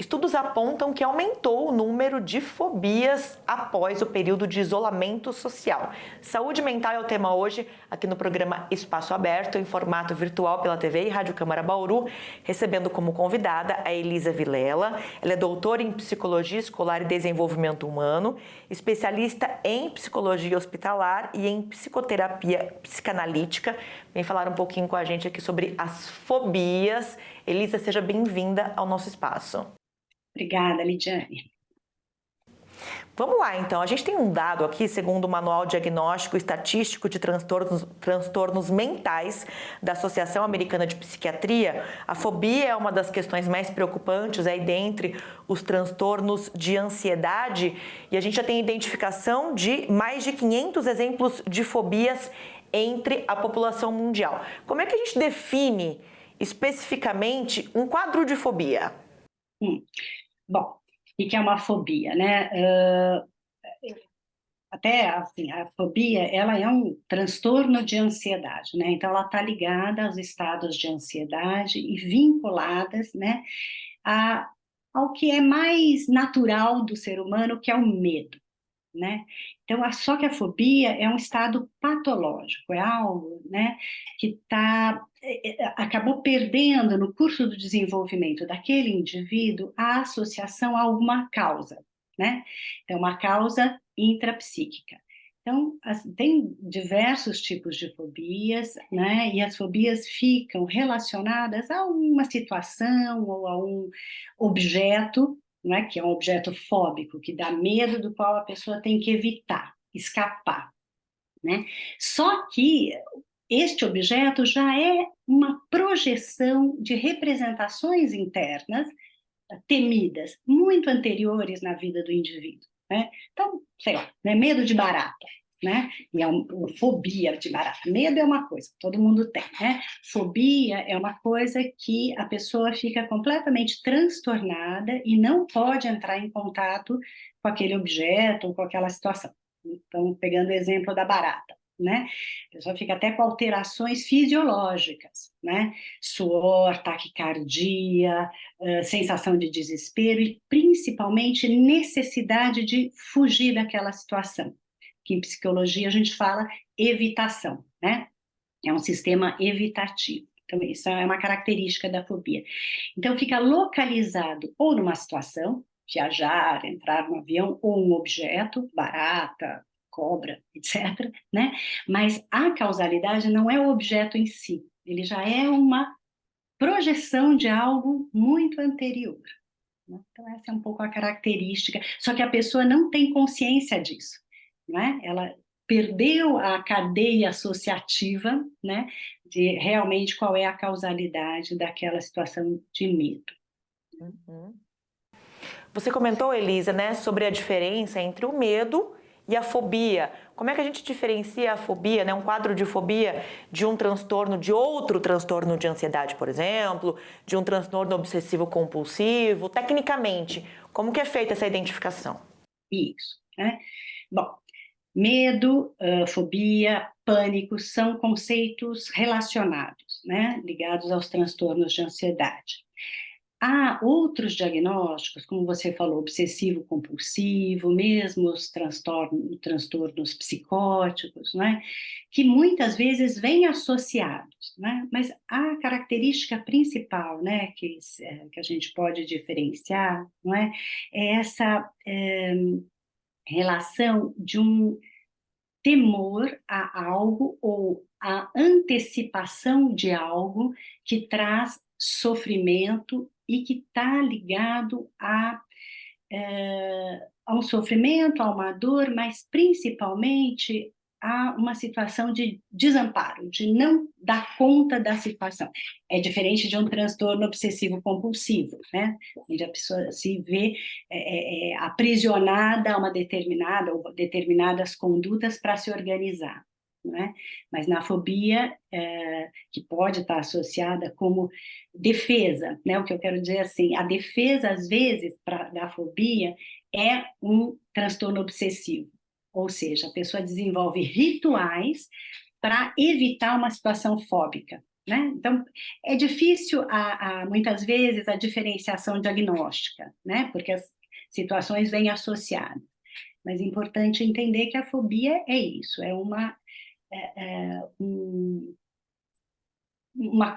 Estudos apontam que aumentou o número de fobias após o período de isolamento social. Saúde mental é o tema hoje, aqui no programa Espaço Aberto, em formato virtual pela TV e Rádio Câmara Bauru, recebendo como convidada a Elisa Vilela. Ela é doutora em Psicologia Escolar e Desenvolvimento Humano, especialista em Psicologia Hospitalar e em Psicoterapia Psicanalítica. Vem falar um pouquinho com a gente aqui sobre as fobias. Elisa, seja bem-vinda ao nosso espaço. Obrigada, Lidiane. Vamos lá, então. A gente tem um dado aqui, segundo o Manual Diagnóstico Estatístico de Transtornos Mentais da Associação Americana de Psiquiatria. A fobia é uma das questões mais preocupantes aí dentre os transtornos de ansiedade. E a gente já tem identificação de mais de 500 exemplos de fobias entre a população mundial. Como é que a gente define especificamente um quadro de fobia? Bom, o que é uma fobia, né? Até assim, a fobia, ela é um transtorno de ansiedade, né? Então, ela está ligada aos estados de ansiedade e vinculadas, né, ao que é mais natural do ser humano, que é o medo, né? Então, só que a fobia é um estado patológico, é algo, né, que acabou perdendo no curso do desenvolvimento daquele indivíduo a associação a alguma causa, né? Então, uma causa intrapsíquica. Então, tem diversos tipos de fobias, né? E as fobias ficam relacionadas a uma situação ou a um objeto, né, que é um objeto fóbico, que dá medo, do qual a pessoa tem que evitar, escapar, né? Só que este objeto já é uma projeção de representações internas temidas, muito anteriores na vida do indivíduo, né? Então, sei lá, né, medo de barata, né? E é uma fobia de barata. Medo é uma coisa, todo mundo tem, né? Fobia é uma coisa que a pessoa fica completamente transtornada e não pode entrar em contato com aquele objeto ou com aquela situação. Então, pegando o exemplo da barata, né? A pessoa fica até com alterações fisiológicas, né? Suor, taquicardia, sensação de desespero e, principalmente, necessidade de fugir daquela situação, que em psicologia a gente fala evitação, né? É um sistema evitativo. Então, isso é uma característica da fobia. Então, fica localizado ou numa situação, viajar, entrar no avião, ou um objeto, barata, cobra, etc., né? Mas a causalidade não é o objeto em si, ele já é uma projeção de algo muito anterior. Então, essa é um pouco a característica, só que a pessoa não tem consciência disso, né? Ela perdeu a cadeia associativa, né, de realmente qual é a causalidade daquela situação de medo. Uhum. Você comentou, Elisa, né, sobre a diferença entre o medo e a fobia. Como é que a gente diferencia a fobia, né, um quadro de fobia, de um transtorno, de outro transtorno de ansiedade, por exemplo, de um transtorno obsessivo-compulsivo? Tecnicamente, como que é feita essa identificação? Isso, né? Bom, medo, fobia, pânico são conceitos relacionados, né, ligados aos transtornos de ansiedade. Há outros diagnósticos, como você falou, obsessivo-compulsivo, mesmo os transtornos psicóticos, né, que muitas vezes vêm associados, né, mas a característica principal, né, que a gente pode diferenciar, não é essa relação de um temor a algo ou a antecipação de algo que traz sofrimento e que está ligado a um sofrimento, a uma dor, mas principalmente a uma situação de desamparo, de não dar conta da situação. É diferente de um transtorno obsessivo-compulsivo, né? Onde a pessoa se vê aprisionada a uma determinada ou determinadas condutas para se organizar. Né? Mas na fobia, que pode estar associada como defesa, né? O que eu quero dizer assim, a defesa, às vezes, da fobia é um transtorno obsessivo, ou seja, a pessoa desenvolve rituais para evitar uma situação fóbica, né? Então, é difícil, muitas vezes, a diferenciação diagnóstica, né? Porque as situações vêm associadas. Mas é importante entender que a fobia é isso, é uma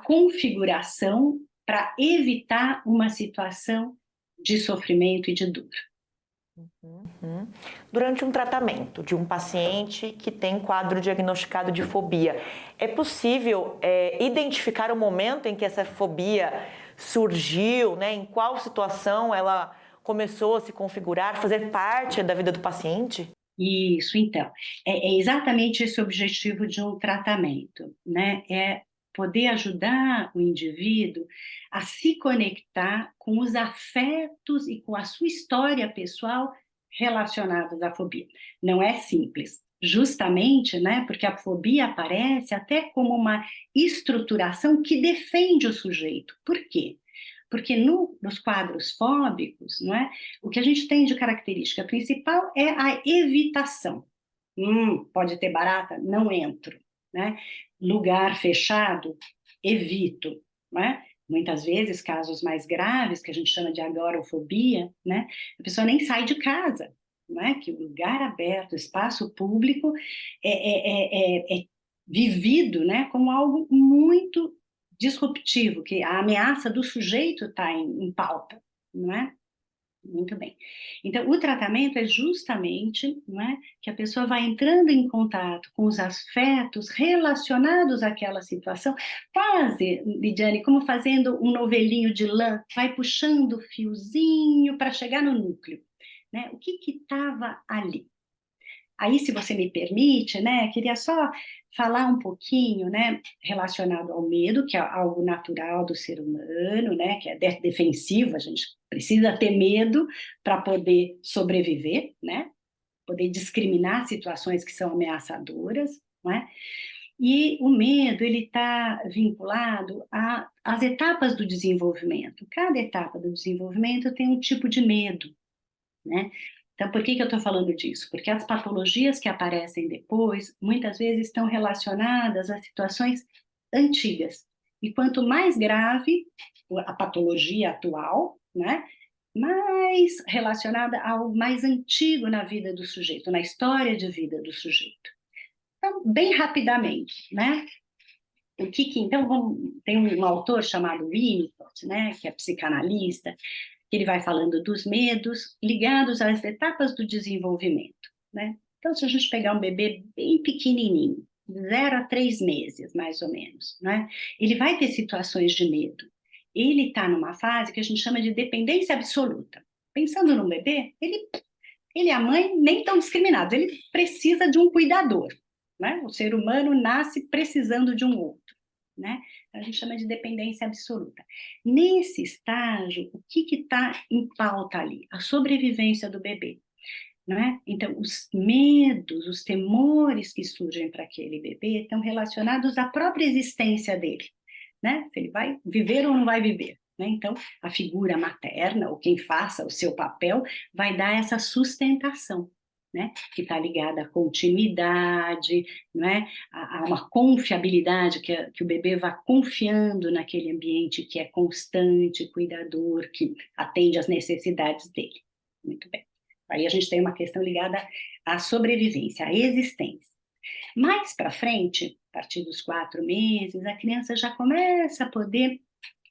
configuração para evitar uma situação de sofrimento e de dor. Uhum. Durante um tratamento de um paciente que tem quadro diagnosticado de fobia, é possível identificar o momento em que essa fobia surgiu, né? Em qual situação ela começou a se configurar, fazer parte da vida do paciente? Isso, então, é exatamente esse o objetivo de um tratamento, né? É poder ajudar o indivíduo a se conectar com os afetos e com a sua história pessoal relacionados à fobia. Não é simples, justamente, né? Porque a fobia aparece até como uma estruturação que defende o sujeito. Por quê? Porque nos quadros fóbicos, não é? O que a gente tem de característica principal é a evitação. Pode ter barata? Não entro. Né? Lugar fechado? Evito. Né? Muitas vezes, casos mais graves, que a gente chama de agorafobia, né? A pessoa nem sai de casa. Né? Que o lugar aberto, espaço público, é vivido, né? Como algo muito disruptivo, que a ameaça do sujeito está em pauta, não é? Muito bem. Então, o tratamento é justamente, não é, que a pessoa vai entrando em contato com os afetos relacionados àquela situação, quase, Lidiane, como fazendo um novelinho de lã, vai puxando o fiozinho para chegar no núcleo, né? O que estava ali? Aí, se você me permite, né, queria só falar um pouquinho, né, relacionado ao medo, que é algo natural do ser humano, né, que é defensivo, a gente precisa ter medo para poder sobreviver, né, poder discriminar situações que são ameaçadoras, né, e o medo, ele está vinculado às etapas do desenvolvimento. Cada etapa do desenvolvimento tem um tipo de medo, né? Então, por que eu estou falando disso? Porque as patologias que aparecem depois, muitas vezes estão relacionadas a situações antigas. E quanto mais grave a patologia atual, né, mais relacionada a algo mais antigo na vida do sujeito, na história de vida do sujeito. Então, bem rapidamente, né? Então, tem um autor chamado Winnicott, né, que é psicanalista, que ele vai falando dos medos ligados às etapas do desenvolvimento, né? Então, se a gente pegar um bebê bem pequenininho, 0 a 3 meses, mais ou menos, né? Ele vai ter situações de medo. Ele está numa fase que a gente chama de dependência absoluta. Pensando no bebê, ele e a mãe nem tão discriminados, ele precisa de um cuidador, né? O ser humano nasce precisando de um outro, né? A gente chama de dependência absoluta. Nesse estágio, o que está em pauta ali? A sobrevivência do bebê, né? Então, os medos, os temores que surgem para aquele bebê estão relacionados à própria existência dele, né? Se ele vai viver ou não vai viver. Né? Então, a figura materna, ou quem faça o seu papel, vai dar essa sustentação, né? Que está ligada à continuidade, né? A uma confiabilidade, que o bebê vá confiando naquele ambiente que é constante, cuidador, que atende às necessidades dele. Muito bem. Aí a gente tem uma questão ligada à sobrevivência, à existência. Mais para frente, a partir dos 4 meses, a criança já começa a poder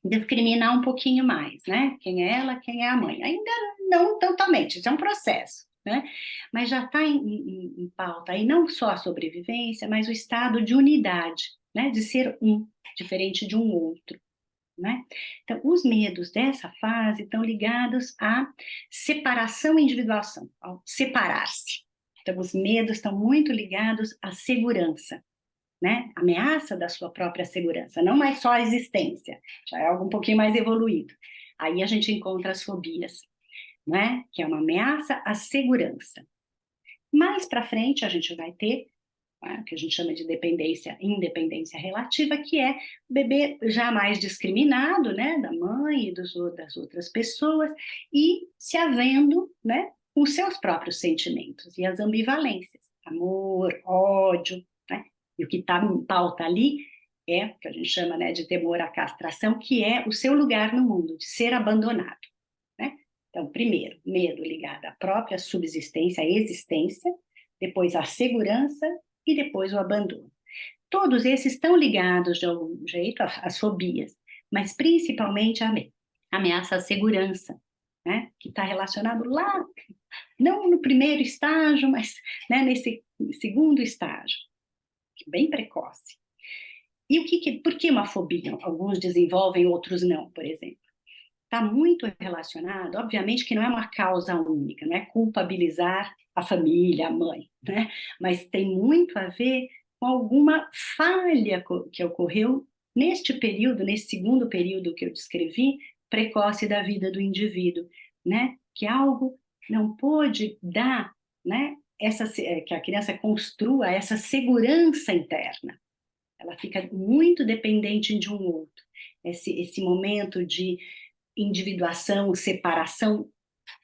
discriminar um pouquinho mais, né? Quem é ela, quem é a mãe. Ainda não totalmente, isso é um processo, né? Mas já está em pauta aí não só a sobrevivência, mas o estado de unidade, né? De ser um, diferente de um outro, né? Então, os medos dessa fase estão ligados à separação e individuação, ao separar-se. Então, os medos estão muito ligados à segurança, né? Ameaça da sua própria segurança, não mais só a existência, já é algo um pouquinho mais evoluído. Aí a gente encontra as fobias, né? Que é uma ameaça à segurança. Mais para frente a gente vai ter, né, o que a gente chama de independência relativa, que é o bebê já mais discriminado, né? Da mãe e das outras pessoas, e se havendo, né? Com seus próprios sentimentos e as ambivalências, amor, ódio, né? E o que está em pauta ali que a gente chama, né, de temor à castração, que é o seu lugar no mundo, de ser abandonado, né? Então, primeiro, medo ligado à própria subsistência, à existência, depois à segurança e depois o abandono. Todos esses estão ligados, de algum jeito, às fobias, mas principalmente à ameaça à segurança, né? Que está relacionado lá, não no primeiro estágio, mas, né, nesse segundo estágio, bem precoce. E por que uma fobia? Alguns desenvolvem, outros não, por exemplo. Está muito relacionado, obviamente que não é uma causa única, não é culpabilizar a família, a mãe, né? Mas tem muito a ver com alguma falha que ocorreu neste período, nesse segundo período que eu descrevi, precoce da vida do indivíduo, né? Que algo não pôde dar, né? Que a criança construa essa segurança interna. Ela fica muito dependente de um outro. Esse momento de individuação, separação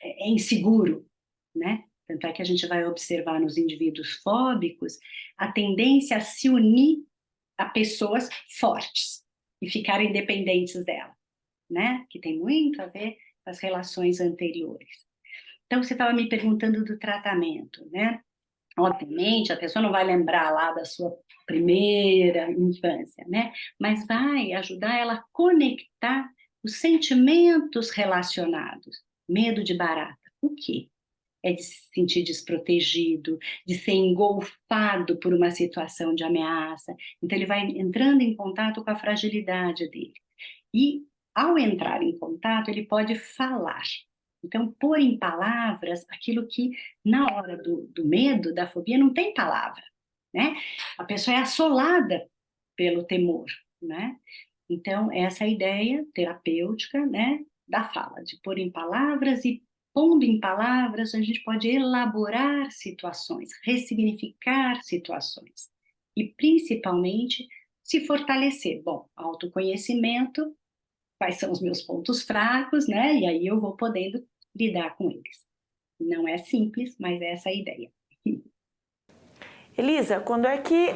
é inseguro, né? Tanto é que a gente vai observar nos indivíduos fóbicos a tendência a se unir a pessoas fortes e ficarem dependentes dela, né? Que tem muito a ver com as relações anteriores. Então, você estava me perguntando do tratamento, né? Obviamente, a pessoa não vai lembrar lá da sua primeira infância, né? Mas vai ajudar ela a conectar os sentimentos relacionados. Medo de barata. O quê? É de se sentir desprotegido, de ser engolfado por uma situação de ameaça. Então, ele vai entrando em contato com a fragilidade dele. E, ao entrar em contato, ele pode falar. Então, pôr em palavras aquilo que, na hora do medo, da fobia, não tem palavra, né? A pessoa é assolada pelo temor, né? Então, essa é a ideia terapêutica, né, da fala, de pôr em palavras e, pondo em palavras, a gente pode elaborar situações, ressignificar situações e, principalmente, se fortalecer. Bom, autoconhecimento, quais são os meus pontos fracos, né? E aí eu vou podendo lidar com eles. Não é simples, mas essa é a ideia. Elisa, quando é que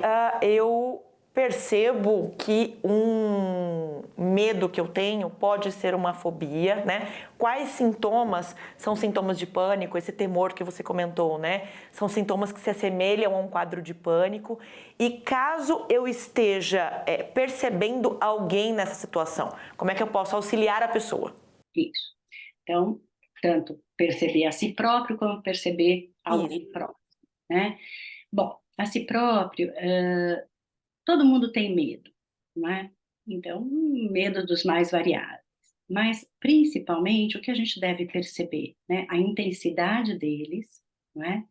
eu percebo que um medo que eu tenho pode ser uma fobia, né? Quais sintomas são sintomas de pânico, esse temor que você comentou, né? São sintomas que se assemelham a um quadro de pânico. E caso eu esteja percebendo alguém nessa situação, como é que eu posso auxiliar a pessoa? Isso. Então, tanto perceber a si próprio como perceber alguém próximo, né? Bom, a si próprio, todo mundo tem medo, não é? Então, medo dos mais variados. Mas, principalmente, o que a gente deve perceber, né? A intensidade deles, não é?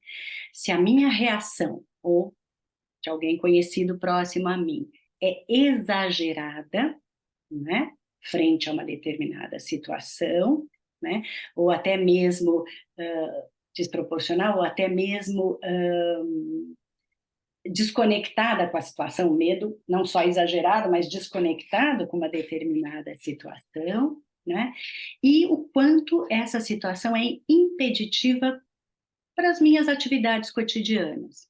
Se a minha reação, ou de alguém conhecido próximo a mim, é exagerada, né? Frente a uma determinada situação, né? Ou até mesmo desproporcional, ou até mesmo desconectada com a situação, o medo não só exagerado, mas desconectado com uma determinada situação, né? E o quanto essa situação é impeditiva para as minhas atividades cotidianas,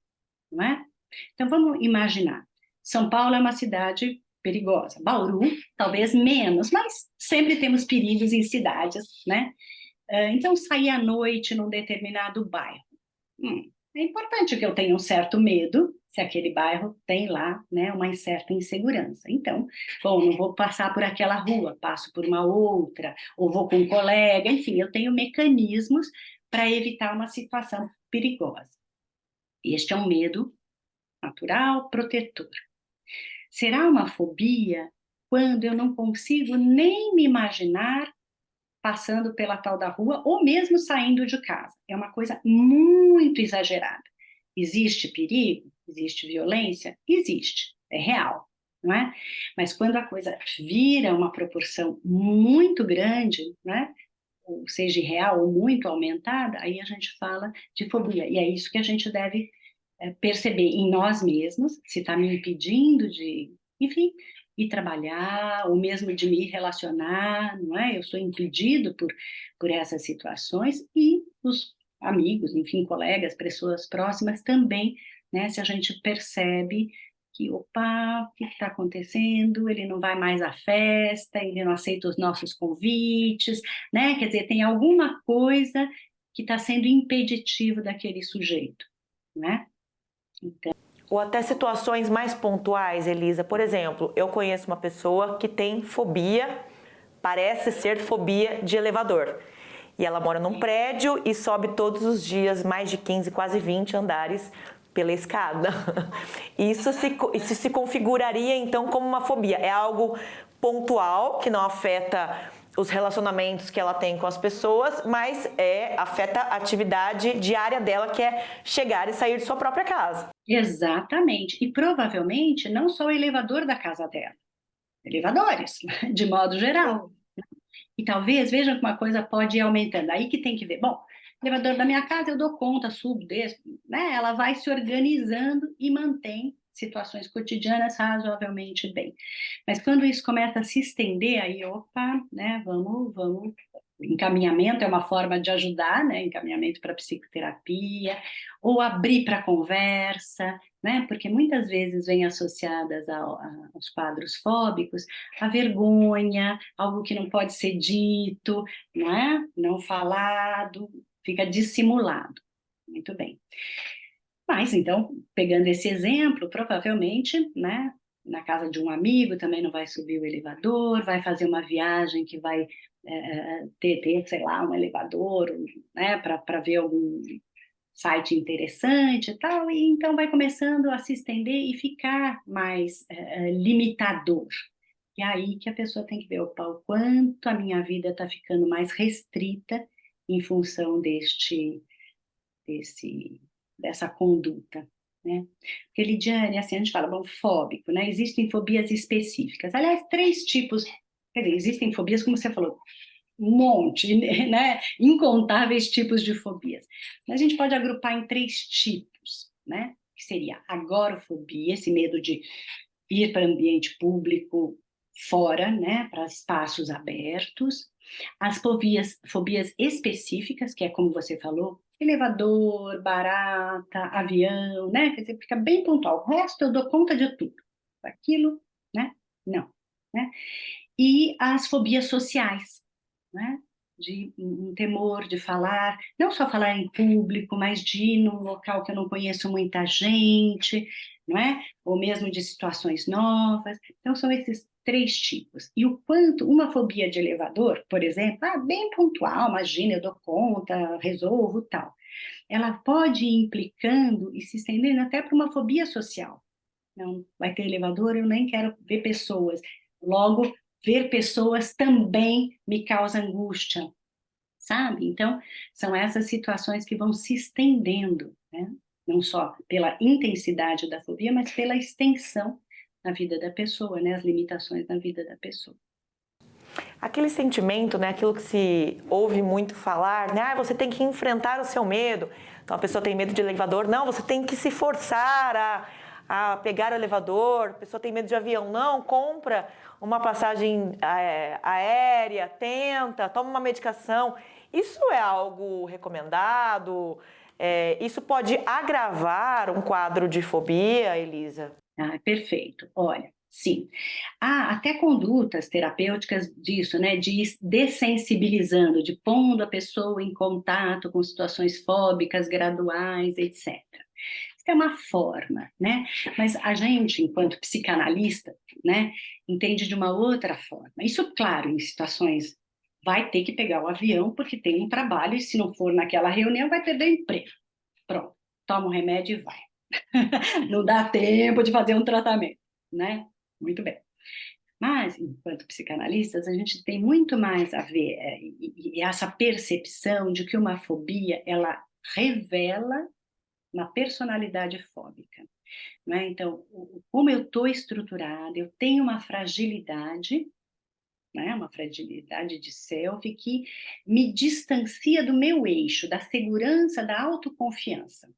não é? Então vamos imaginar, São Paulo é uma cidade perigosa, Bauru talvez menos, mas sempre temos perigos em cidades, né? Então sair à noite num determinado bairro, é importante que eu tenha um certo medo, se aquele bairro tem lá, né, uma certa insegurança. Então, bom, não vou passar por aquela rua, passo por uma outra, ou vou com um colega, enfim, eu tenho mecanismos para evitar uma situação perigosa. Este é um medo natural, protetor. Será uma fobia quando eu não consigo nem me imaginar passando pela tal da rua ou mesmo saindo de casa? É uma coisa muito exagerada. Existe perigo? Existe violência? Existe, é real, não é? Mas quando a coisa vira uma proporção muito grande, né? Ou seja, real ou muito aumentada, aí a gente fala de fobia. E é isso que a gente deve perceber em nós mesmos, se está me impedindo de, enfim, ir trabalhar, ou mesmo de me relacionar, não é? Eu sou impedido por essas situações, e os amigos, enfim, colegas, pessoas próximas também, né? Se a gente percebe que, opa, o que está acontecendo? Ele não vai mais à festa, ele não aceita os nossos convites, né? Quer dizer, tem alguma coisa que está sendo impeditivo daquele sujeito, né? Ou até situações mais pontuais, Elisa. Por exemplo, eu conheço uma pessoa que tem fobia, parece ser fobia de elevador. E ela mora num prédio e sobe todos os dias mais de 15, quase 20 andares pela escada. Isso se configuraria então como uma fobia. É algo pontual que não afeta os relacionamentos que ela tem com as pessoas, mas afeta a atividade diária dela, que é chegar e sair de sua própria casa. Exatamente. E provavelmente não só o elevador da casa dela, elevadores, de modo geral. E talvez, veja que uma coisa pode ir aumentando. Aí que tem que ver. Bom, elevador da minha casa eu dou conta, subo, desço, né? Ela vai se organizando e mantém situações cotidianas razoavelmente bem. Mas quando isso começa a se estender, aí, opa, né? Vamos. Encaminhamento é uma forma de ajudar, né? Encaminhamento para psicoterapia, ou abrir para conversa, né? Porque muitas vezes vem associadas aos quadros fóbicos a vergonha, algo que não pode ser dito, não é? Não falado, fica dissimulado. Muito bem. Mas, então, pegando esse exemplo, provavelmente, né, na casa de um amigo também não vai subir o elevador, vai fazer uma viagem que vai ter, sei lá, um elevador, né, para ver algum site interessante e tal, e então vai começando a se estender e ficar mais limitador. E aí que a pessoa tem que ver, opa, o quanto a minha vida está ficando mais restrita em função dessa conduta, né? Porque, Lidiane, assim, a gente fala, bom, fóbico, né? Existem fobias específicas. Aliás, 3 tipos, quer dizer, existem fobias, como você falou, um monte, né? Incontáveis tipos de fobias. A gente pode agrupar em 3 tipos, né? Que seria a agorafobia, esse medo de ir para ambiente público fora, né? Para espaços abertos. As fobias específicas, que é como você falou, elevador, barata, avião, né? Quer dizer, fica bem pontual. O resto eu dou conta de tudo. Aquilo, né? Não, né? E as fobias sociais, né? De um temor de falar, não só falar em público, mas de ir num local que eu não conheço muita gente, não é? Ou mesmo de situações novas. Então, são esses 3 tipos. E o quanto uma fobia de elevador, por exemplo, bem pontual, imagina, eu dou conta, resolvo, tal. Ela pode ir implicando e se estendendo até para uma fobia social. Não vai ter elevador, eu nem quero ver pessoas. Logo, ver pessoas também me causa angústia, sabe? Então, são essas situações que vão se estendendo, né? Não só pela intensidade da fobia, mas pela extensão na vida da pessoa, né? As limitações na vida da pessoa. Aquele sentimento, né, aquilo que se ouve muito falar, né, você tem que enfrentar o seu medo. Então a pessoa tem medo de elevador, não, você tem que se forçar a pegar o elevador. A pessoa tem medo de avião, não, compra uma passagem aérea, toma uma medicação. Isso é algo recomendado? Isso pode agravar um quadro de fobia, Elisa? Perfeito. Olha, sim. Há até condutas terapêuticas disso, né? De ir dessensibilizando, de pondo a pessoa em contato com situações fóbicas graduais, etc. Isso é uma forma, né? Mas a gente, enquanto psicanalista, né, entende de uma outra forma. Isso, claro, em situações vai ter que pegar o avião porque tem um trabalho e se não for naquela reunião vai perder o emprego. Pronto, toma um remédio e vai. Não dá tempo de fazer um tratamento, né? Muito bem. Mas, enquanto psicanalistas, a gente tem muito mais a ver e essa percepção de que uma fobia, ela revela uma personalidade fóbica, né? Então, como eu estou estruturada, eu tenho uma fragilidade, né? Uma fragilidade de self que me distancia do meu eixo, da segurança, da autoconfiança,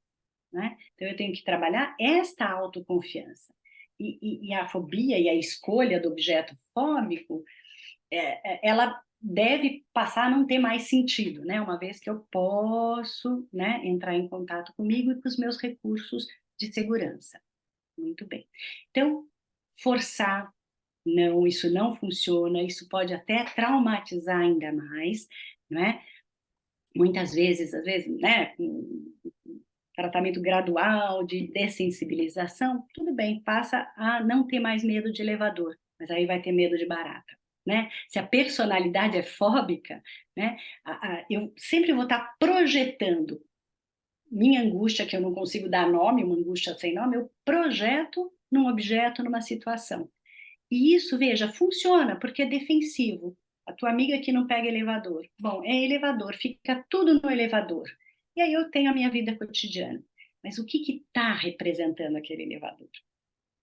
né? Então, eu tenho que trabalhar esta autoconfiança. E a fobia e a escolha do objeto fóbico, ela deve passar a não ter mais sentido, né? Uma vez que eu posso, né, entrar em contato comigo e com os meus recursos de segurança. Muito bem. Então, forçar, não, isso não funciona, isso pode até traumatizar ainda mais, não é? Muitas vezes, às vezes, né, com tratamento gradual de dessensibilização, tudo bem, passa a não ter mais medo de elevador, mas aí vai ter medo de barata, né? Se a personalidade é fóbica, né, eu sempre vou estar projetando minha angústia, que eu não consigo dar nome, uma angústia sem nome, eu projeto num objeto, numa situação. E isso, veja, funciona, porque é defensivo. A tua amiga que não pega elevador. Bom, é elevador, fica tudo no elevador. E aí eu tenho a minha vida cotidiana. Mas o que está representando aquele elevador?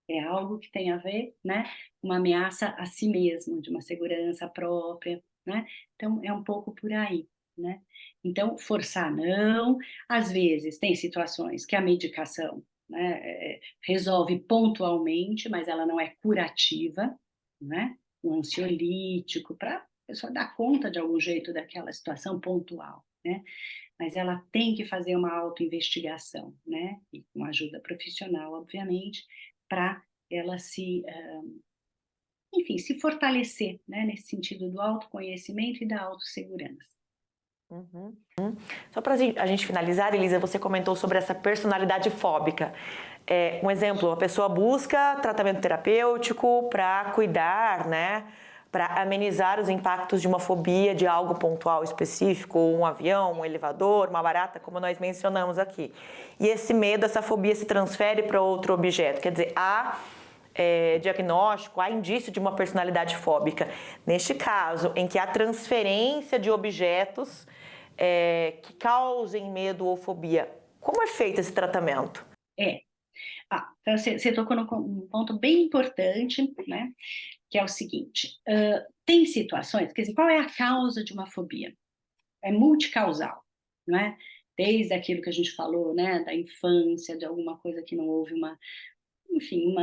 É algo que tem a ver, né, com uma ameaça a si mesmo, de uma segurança própria, né? Então, é um pouco por aí, né? Então, forçar não. Às vezes, tem situações que a medicação, né, resolve pontualmente, mas ela não é curativa, né? Um ansiolítico, para a pessoa dar conta de algum jeito daquela situação pontual, né? Mas ela tem que fazer uma autoinvestigação, né? E com ajuda profissional, obviamente, para ela se, enfim, se fortalecer, né? Nesse sentido do autoconhecimento e da autossegurança. Uhum. Só para a gente finalizar, Elisa, você comentou sobre essa personalidade fóbica. Um exemplo, a pessoa busca tratamento terapêutico para cuidar, né? Para amenizar os impactos de uma fobia de algo pontual específico, um avião, um elevador, uma barata, como nós mencionamos aqui. E esse medo, essa fobia se transfere para outro objeto. Quer dizer, há diagnóstico, há indício de uma personalidade fóbica. Neste caso, em que há transferência de objetos que causem medo ou fobia, como é feito esse tratamento? Então você tocou num ponto bem importante, né? Que é o seguinte: tem situações, quer dizer, qual é a causa de uma fobia? É multicausal, não é? Desde aquilo que a gente falou, né, da infância, de alguma coisa que não houve enfim,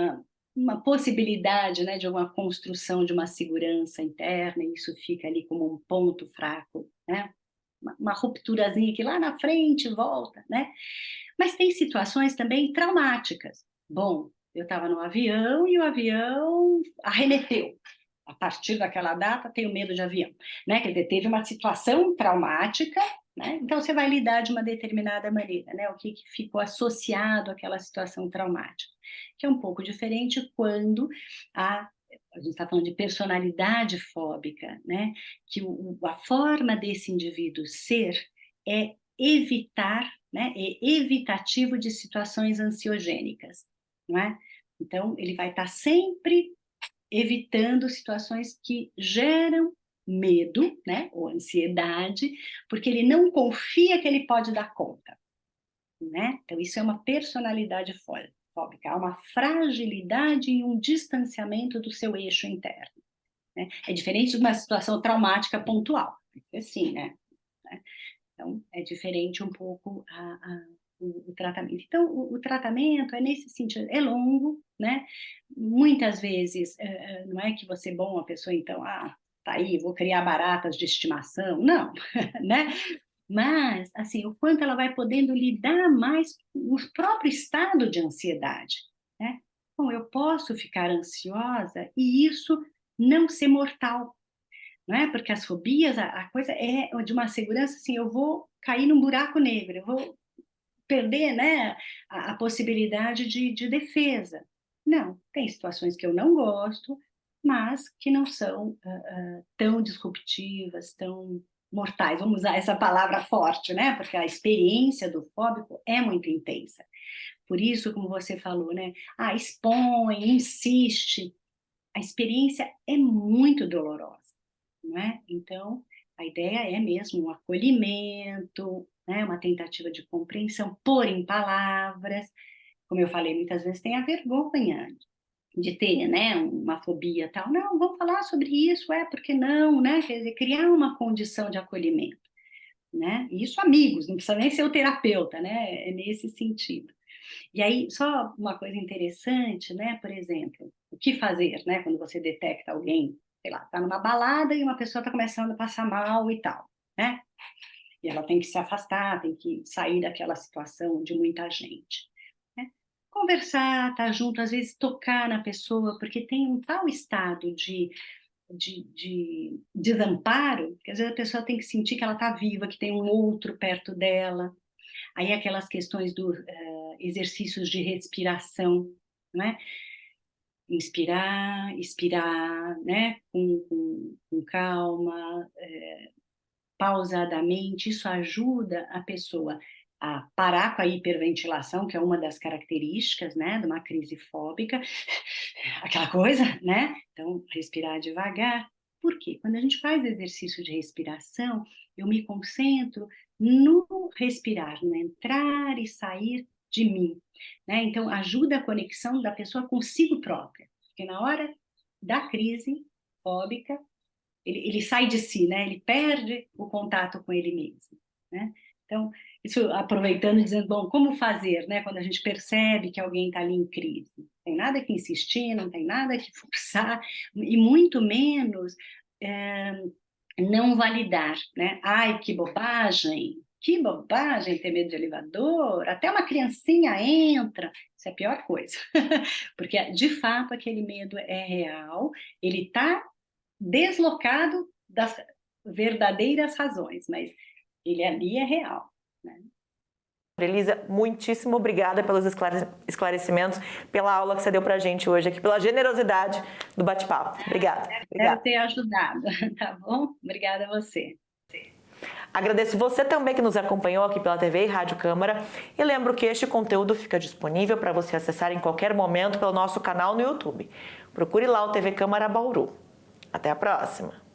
uma possibilidade, né, de uma construção de uma segurança interna, e isso fica ali como um ponto fraco, né? Uma rupturazinha que lá na frente volta, né? Mas tem situações também traumáticas. Bom, eu estava no avião e o avião arremeteu. A partir daquela data, tenho medo de avião, né? Quer dizer, teve uma situação traumática, né? Então você vai lidar de uma determinada maneira, né? O que ficou associado àquela situação traumática, que é um pouco diferente quando a gente está falando de personalidade fóbica, né? Que a forma desse indivíduo ser é evitar, né? É evitativo de situações ansiogênicas, não é? Então, ele vai estar sempre evitando situações que geram medo, né, ou ansiedade, porque ele não confia que ele pode dar conta, né? Então isso é uma personalidade fóbica, há uma fragilidade e um distanciamento do seu eixo interno, né? É diferente de uma situação traumática pontual, assim, né? Então é diferente um pouco o tratamento. Então, o tratamento é nesse sentido, é longo, né? Muitas vezes, não é que você, bom, a pessoa, então, tá aí, vou criar baratas de estimação. Não, né? Mas, assim, o quanto ela vai podendo lidar mais com o próprio estado de ansiedade, né? Bom, eu posso ficar ansiosa e isso não ser mortal, não é? Porque as fobias, a coisa é de uma segurança, assim, eu vou cair num buraco negro, eu vou perder, né, a possibilidade de defesa. Não, tem situações que eu não gosto, mas que não são tão disruptivas, tão mortais. Vamos usar essa palavra forte, né? Porque a experiência do fóbico é muito intensa. Por isso, como você falou, né? Expõe, insiste. A experiência é muito dolorosa, não é? Então, a ideia é mesmo um acolhimento, né? Uma tentativa de compreensão, pôr em palavras. Como eu falei, muitas vezes tem a vergonha de ter, né, uma fobia e tal. Não, vamos falar sobre isso, porque não, né? Quer dizer, criar uma condição de acolhimento, né? E isso amigos, não precisa nem ser o terapeuta, né? É nesse sentido. E aí, só uma coisa interessante, né? Por exemplo, o que fazer, né? Quando você detecta alguém, sei lá, tá numa balada e uma pessoa tá começando a passar mal e tal, né? E ela tem que se afastar, tem que sair daquela situação de muita gente, né? conversar, estar junto, às vezes tocar na pessoa, porque tem um tal estado de desamparo, que às vezes a pessoa tem que sentir que ela está viva, que tem um outro perto dela. Aí aquelas questões dos exercícios de respiração, né? Inspirar, expirar, né? Com calma, pausadamente, isso ajuda a pessoa a parar com a hiperventilação, que é uma das características, né, de uma crise fóbica, aquela coisa, né? Então, respirar devagar. Por quê? Quando a gente faz exercício de respiração, eu me concentro no respirar, no entrar e sair de mim, né? Então, ajuda a conexão da pessoa consigo própria, porque na hora da crise fóbica, ele sai de si, né? Ele perde o contato com ele mesmo, né? Então, isso aproveitando, dizendo, bom, como fazer, né? Quando a gente percebe que alguém está ali em crise. Não tem nada que insistir, não tem nada que forçar, e muito menos não validar, né? Ai, que bobagem ter medo de elevador, até uma criancinha entra, isso é a pior coisa, porque de fato aquele medo é real, ele está deslocado das verdadeiras razões, mas ele ali é real, né? Elisa, muitíssimo obrigada pelos esclarecimentos, pela aula que você deu para a gente hoje aqui, pela generosidade do bate-papo. Obrigada. Espero ter ajudado, tá bom? Obrigada a você. Agradeço você também que nos acompanhou aqui pela TV e Rádio Câmara e lembro que este conteúdo fica disponível para você acessar em qualquer momento pelo nosso canal no YouTube. Procure lá o TV Câmara Bauru. Até a próxima!